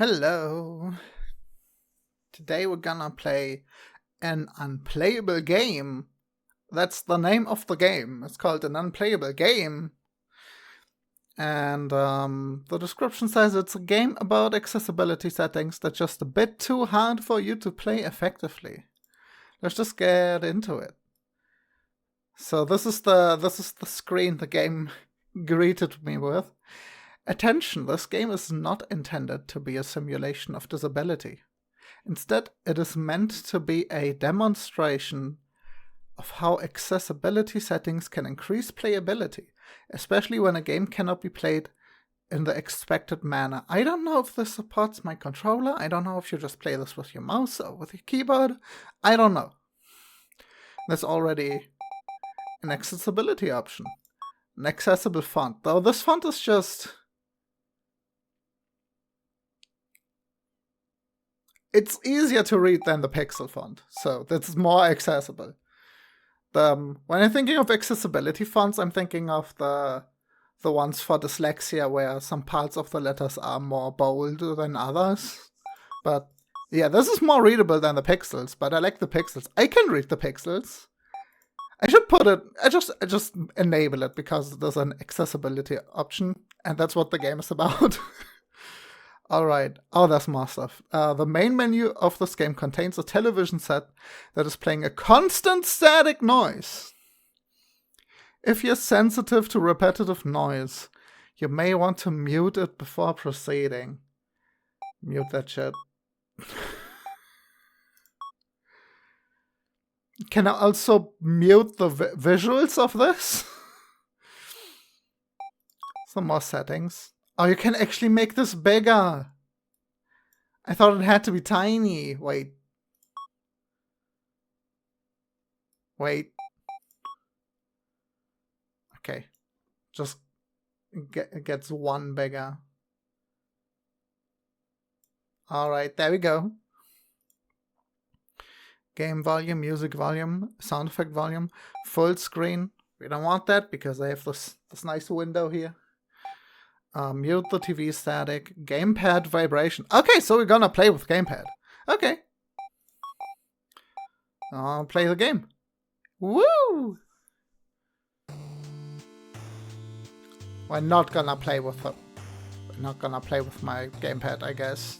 Hello. Today we're gonna play an unplayable game. That's the name of the game. It's called an unplayable game. And the description says it's a game about accessibility settings that's just a bit too hard for you to play effectively. Let's just get into it. So this is the screen the game greeted me with. Attention, this game is not intended to be a simulation of disability. Instead, it is meant to be a demonstration of how accessibility settings can increase playability, especially when a game cannot be played in the expected manner. I don't know if this supports my controller. I don't know if you just play this with your mouse or with your keyboard. I don't know. There's already an accessibility option. An accessible font. Though this font is just... It's easier to read than the Pixel font, so that's more accessible. When I'm thinking of accessibility fonts, I'm thinking of the ones for dyslexia, where some parts of the letters are more bold than others. But yeah, this is more readable than the Pixels, but I like the Pixels. I can read the Pixels. I should put it, I just enable it because there's an accessibility option, and that's what the game is about. Alright, there's more stuff. The main menu of this game contains a television set that is playing a constant static noise. If you're sensitive to repetitive noise, you may want to mute it before proceeding. Mute that shit. Can I also mute the visuals of this? Some more settings. Oh, you can actually make this bigger. I thought it had to be tiny. Wait. Okay. Just it gets one bigger. Alright, there we go. Game volume, music volume, sound effect volume, full screen. We don't want that because I have this nice window here. Mute the TV static. Gamepad vibration. Okay, so we're gonna play with gamepad. Okay. I'll play the game. Woo! We're not gonna play with my gamepad, I guess.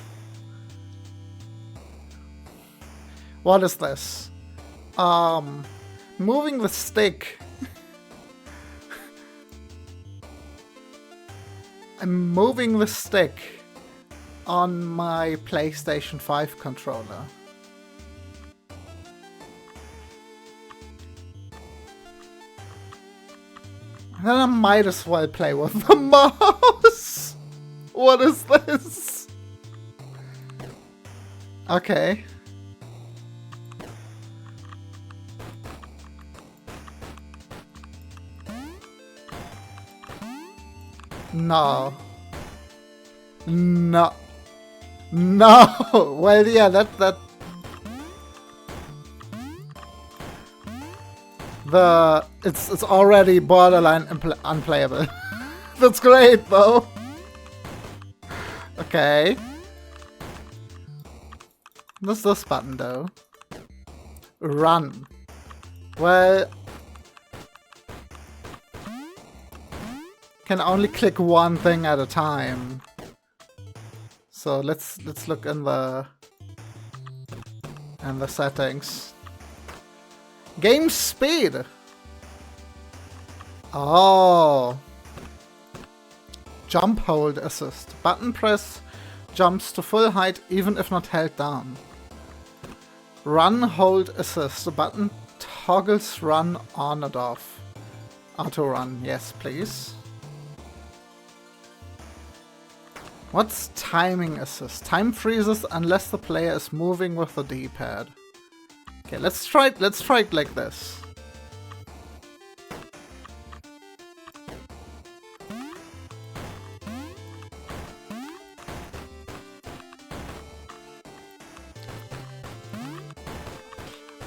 What is this? Moving the stick. I'm moving the stick on my PlayStation 5 controller. Then I might as well play with the mouse. What is this? Okay. No. No. No. Well, yeah, that. It's already borderline unplayable. That's great, though. Okay. What's this button, though? Run. Well. Can only click one thing at a time. So let's look in the settings. Game speed. Oh. Jump hold assist. Button press jumps to full height even if not held down. Run hold assist. The button toggles run on and off. Auto run, yes please. What's timing assist? Time freezes unless the player is moving with the D-pad. Okay, let's try it like this.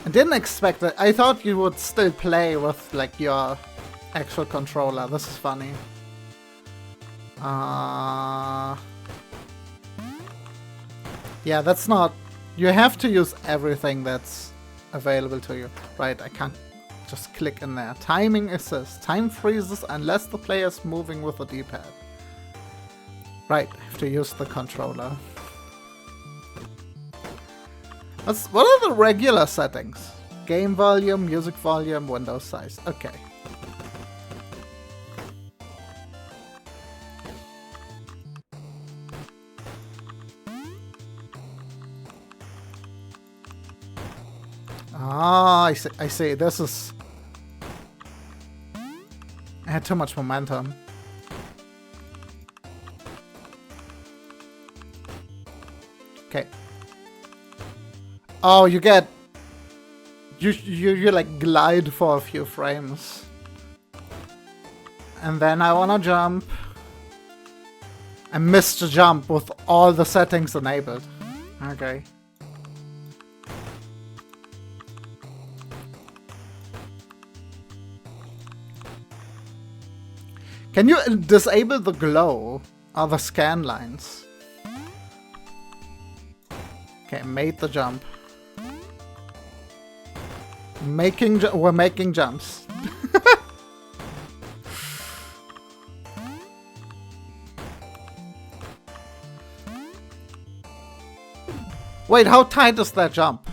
I didn't expect that. I thought you would still play with like your actual controller. This is funny. Yeah, that's not... You have to use everything that's available to you. Right, I can't just click in there. Timing assist. Time freezes unless the player is moving with the D-pad. Right, I have to use the controller. What are the regular settings? Game volume, music volume, window size. Okay. Ah, I see. I see. This is... I had too much momentum. Okay. Oh, you get... You like glide for a few frames. And then I wanna jump. I missed a jump with all the settings enabled. Okay. Can you disable the glow or the scan lines? Okay, made the jump. We're making jumps. Wait, how tight is that jump?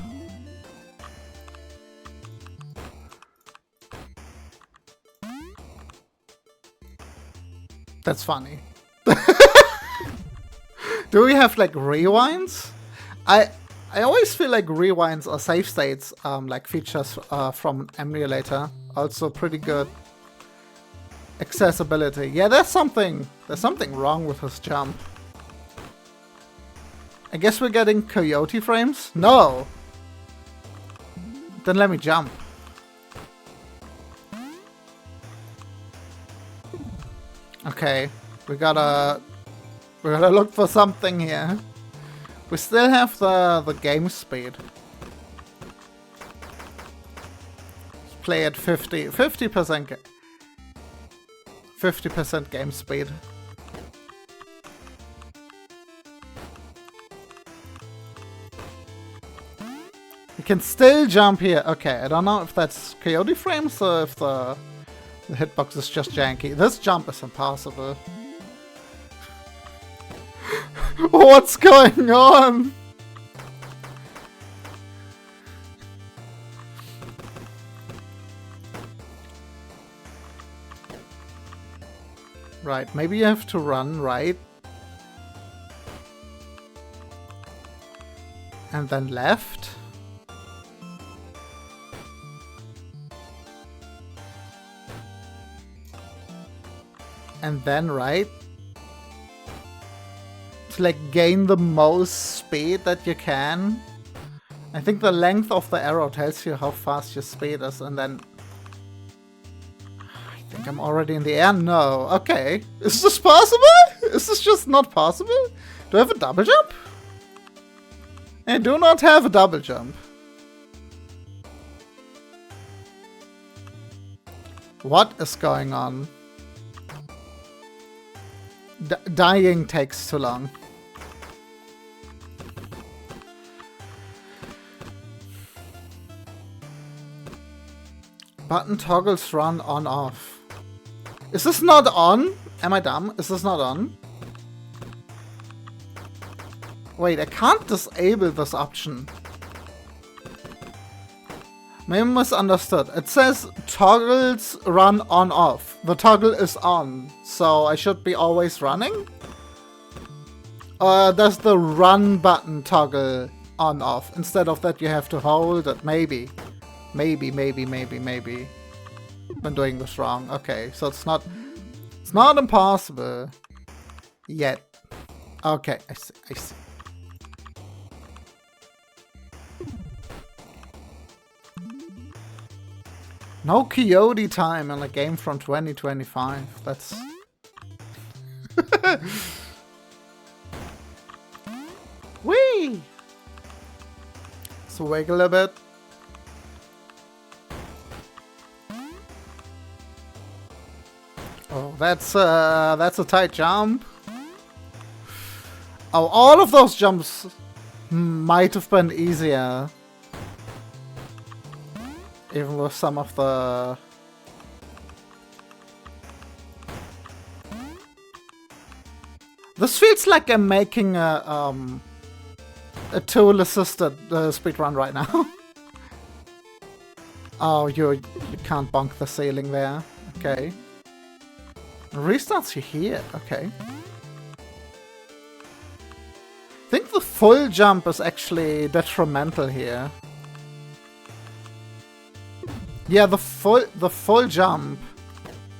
That's funny. Do we have like rewinds? I always feel like rewinds or save states, like features from an emulator, also pretty good. Accessibility. Yeah, there's something wrong with this jump. I guess we're getting coyote frames? No! Then let me jump. Okay, we gotta look for something here. We still have the game speed. Let's play at 50% game speed. You can still jump here. Okay, I don't know if that's coyote frames or if the hitbox is just janky. This jump is impossible. What's going on? Right, maybe you have to run right. And then left. And then right. To like gain the most speed that you can. I think the length of the arrow tells you how fast your speed is, and then... I think I'm already in the air. No. Okay. Is this possible? Is this just not possible? Do I have a double jump? I do not have a double jump. What is going on? Dying takes too long. Button toggles run on off. Is this not on? Am I dumb? Is this not on? Wait, I can't disable this option. Maybe I misunderstood. It says toggles run on off. The toggle is on, so I should be always running? Or does the run button toggle on off? Instead of that you have to hold it. Maybe. Maybe. I'm doing this wrong. Okay, so it's not impossible. Yet. Okay, I see. No coyote time in a game from 2025. That's... Whee! So wiggle a bit. Oh, that's a tight jump. Oh, all of those jumps might have been easier. Even with some of the... This feels like I'm making a tool-assisted speedrun right now. Oh, you can't bonk the ceiling there. Okay. Restarts you here. Okay. I think the full jump is actually detrimental here. Yeah, the full jump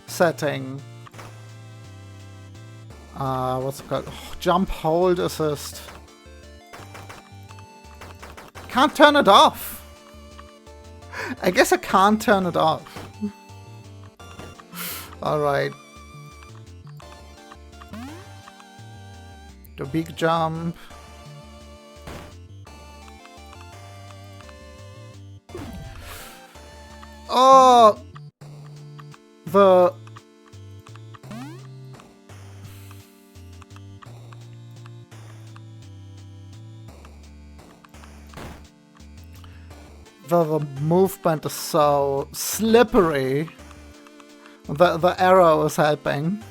setting. What's it called? Oh, jump hold assist. Can't turn it off. I guess I can't turn it off. Alright. The big jump. Oh! The movement is so slippery. The arrow is helping.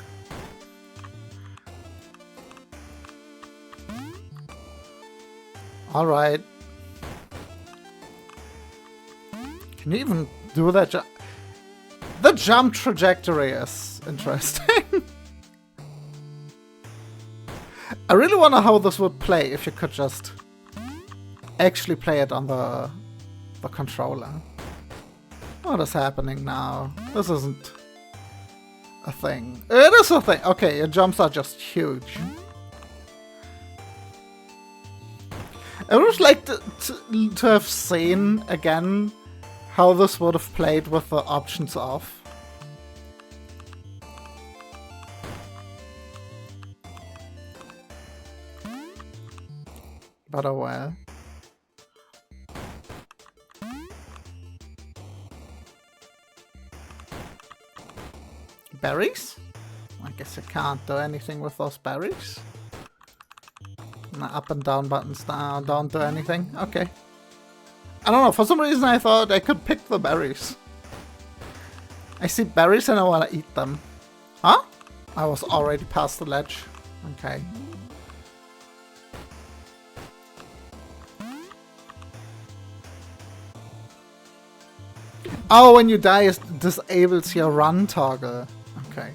Alright. Can you even do that jump? The jump trajectory is interesting. I really wonder how this would play if you could just actually play it on the controller. What is happening now? This isn't a thing. It is a thing. Okay, your jumps are just huge. I would like to have seen again how this would have played with the options off. But oh well. Berries? I guess I can't do anything with those berries. No, up and down buttons now don't do anything. Okay. I don't know, for some reason I thought I could pick the berries. I see berries and I want to eat them. Huh? I was already past the ledge. Okay. Oh, when you die, it disables your run toggle. Okay.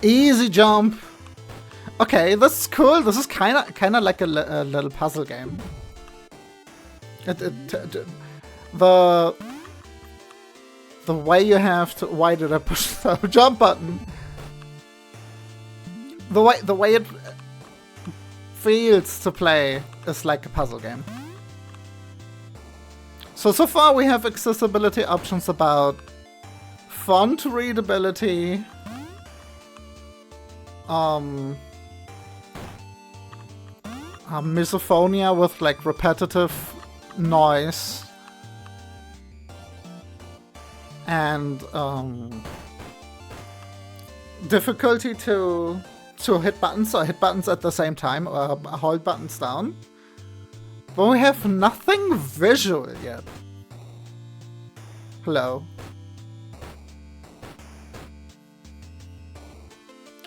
Easy jump. Okay, this is cool. This is kind of like a little puzzle game. The way you have to... Why did I push the jump button? The way it feels to play is like a puzzle game. So far we have accessibility options about font readability, misophonia with like repetitive noise, and difficulty to hit buttons or hit buttons at the same time or hold buttons down. But we have nothing visual yet. Hello.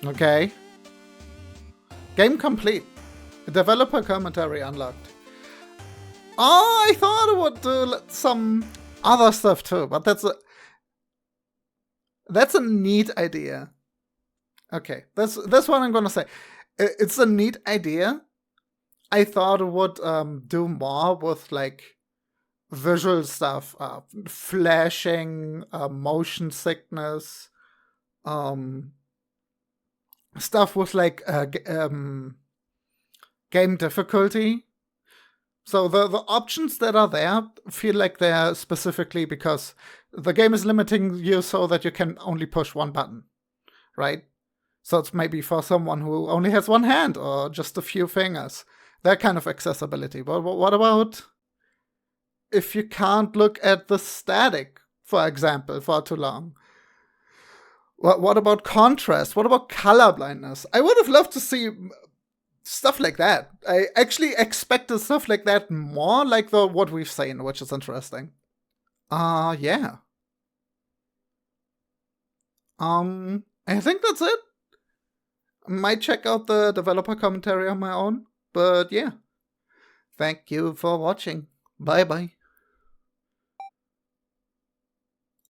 Okay. Game complete. Developer commentary unlocked. Oh, I thought it would do some other stuff too, but that's a neat idea. Okay, that's what I'm gonna say. It's a neat idea. I thought it would do more with like visual stuff, flashing, motion sickness, stuff with like game difficulty. So the options that are there feel like they're specifically because the game is limiting you so that you can only push one button, right? So it's maybe for someone who only has one hand or just a few fingers. That kind of accessibility. But what about if you can't look at the static, for example, for too long? What about contrast? What about color blindness? I would have loved to see stuff like that. I actually expected stuff like that more like what we've seen, which is interesting. Yeah. I think that's it. Might check out the developer commentary on my own, but yeah. Thank you for watching. Bye bye.